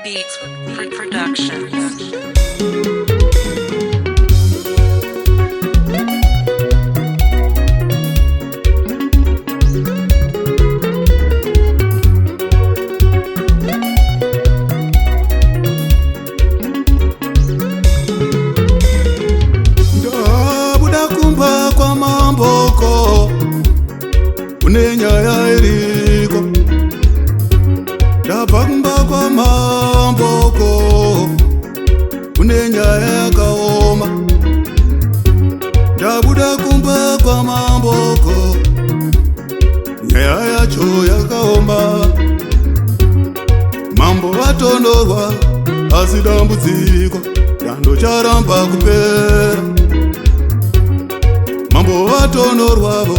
Beats Productions. Ndabuda kumba kwa mamboko une nyaya iriko, ndabva kumba kwa mamboko une nyaya yakaoma. Ndabuda kumba kwa mamboko nyaya yacho yakaoma. Mambo vatonyorwa asi dambudziko dando charamba kupera. Mambo vatonyorwavo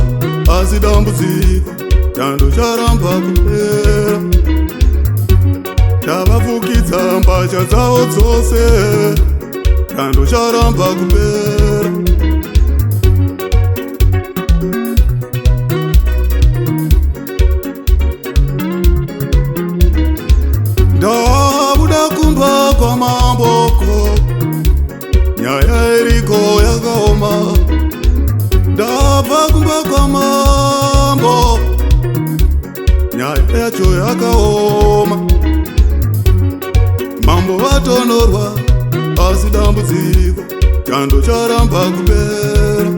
asi dambudziko dando charamba kupera. Ndavafukidza mbatya dzavo dzose dando charamba kupera. Ndabuda kumba kwa mamboko nyaya iriko yakaoma. Ndabva kumba kwa mambo nyaya yacho yakaoma. Mambo vatonyorwa asi dambudziko dando charamba kupera.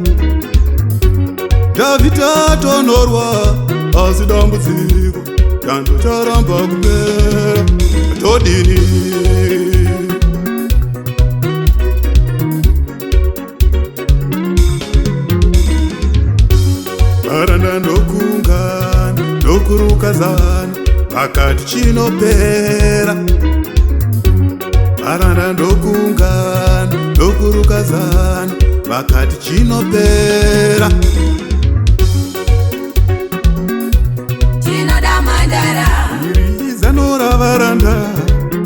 Davhidhi atonyorwa asi dambudziko dando charamba kupera. Todini varanda ndokungana ndokurukazana vakati chinopera. Varanda ndokungana ndokurukazana vakati chinopera. Chinoda mandara Irizano ravaranda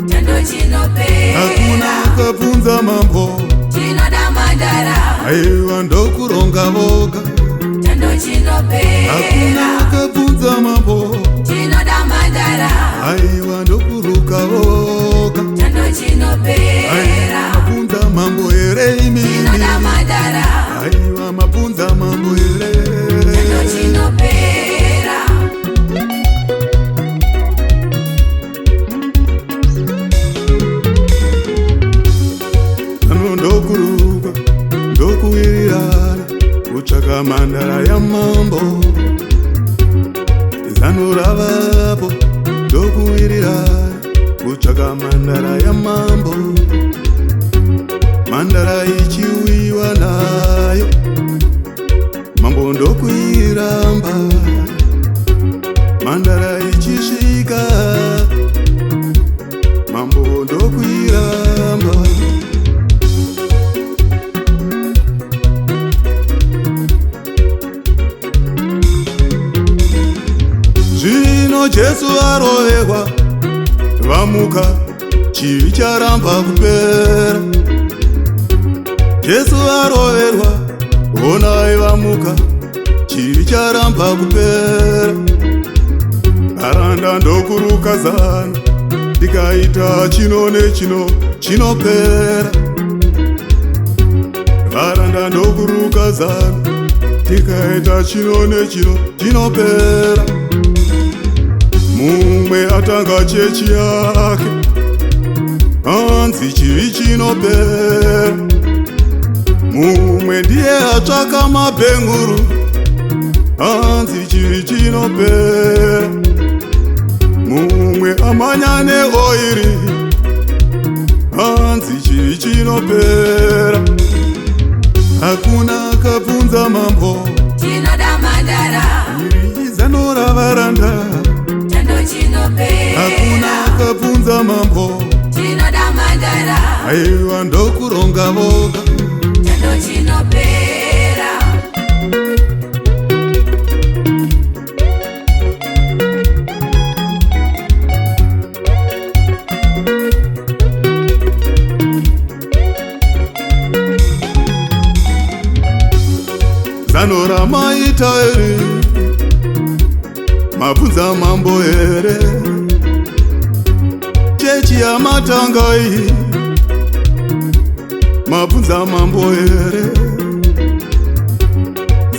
chando chinopera. hakuna akabvunza mambo. Chinoda mandara Aiwa ndokuronga voga chando chinopera. hakuna akabvunza mambo. Chinoda mandara Aiwa ndokuruka voga chando chinopera. mabvunza mambo here imini. Chinoda mandara Aiwa mabvunza mambo here chando chinopera. ano ndokuruka ndokuwirirana kutsvaka mhandara yamambo. Zano ravapo ndokuwirirana kutsvaka mhandara yamambo. Mhandara ichiwiwa nayo mambo ndokuiramba. Mhandara ichisvika mambo ndokuiramba. Zvino Jesu aroverwa vamuka chivi charamba kupera. Jesu aroverwa onai vamuka chivi charamba kupera. Varanda ndokurukazana ndikaita chino nechino chinopera. Varanda ndokurukazana ndikaita chino nechino chinopera. Mumwe atanga chechi yake anzi chivi chinopera. Mumwe ndiye atsvaka mabhenguru anzi chivi chinopera. Mumwe amanya neoiri anzi chivi chinopera. Hakuna akabvunza mambo. Chinoda mandara Irizano ravaranda chando chinopera. hakuna akabvunza mambo. Chinoda mandara Aiwa ndokuronga voga chando chinopera. zano ramaita ere mabvunza mambo here. chechi yamatangai mabvunza mambo here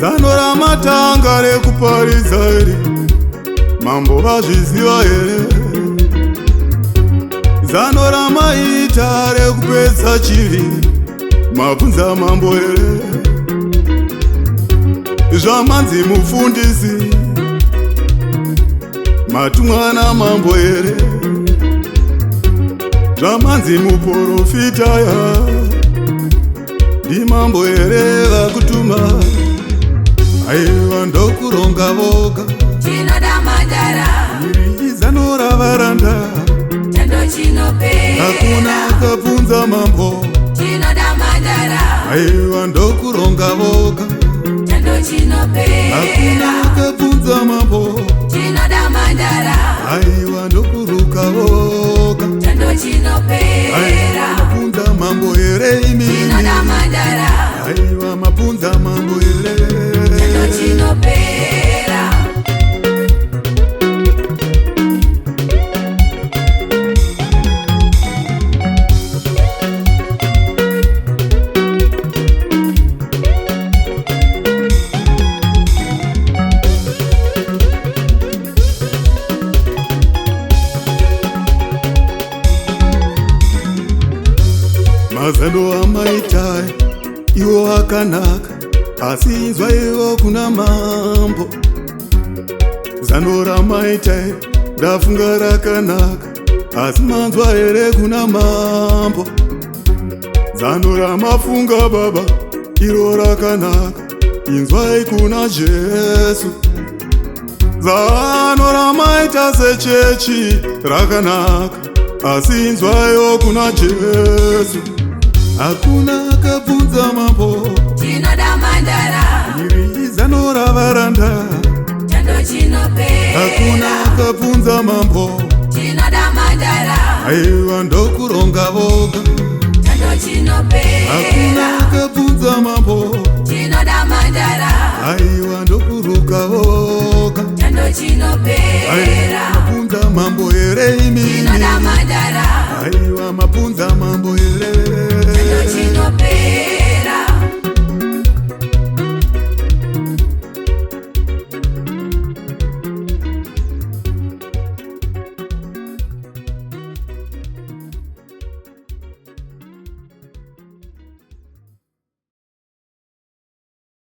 zano ramatanga rekuparidza here mambo vazviziva here zano ramaita rekupedza chivi mabvunza mambo here zvamanzi mufundisi matumwa namambo here zvamanzi muprofitaya ndimambo here vakutuma aiwa ndokuronga voga chinoda mandara iri zano ravaranda chando chinopera hakuna akabvunza mambo chinoda mandara aiwa ndokuronga voga chando chinopera hakuna akabvunza mambo chinoda mandara aiwa ndokuruka voga chando chinopera aiwa mabvunza mambo here imini chinoda mandara aiwa mabvunza mambo here chando chinopera mazano amaitai iwo akanaka asi inzwa iwo kuna mambo zano ramaitai ndafunga rakanaka asi manzwa here kuna mambo zano ramafunga baba iro rakanaka inzwai kuna Jesu zano ramaita sechechi rakanaka asi inzwaiwo kuna Jesu hakuna akabvunza mambo chinoda mandara iri zano ravaranda chando chinopera hakuna akabvunza mambo chinoda mandara aiwa ndokuronga voga chando chinopera hakuna akabvunza mambo chinoda mandara aiwa ndokuruka voga chando aiwa chinopera mabvunza mambo here imini chinoda mandara aiwa mabvunza mambo here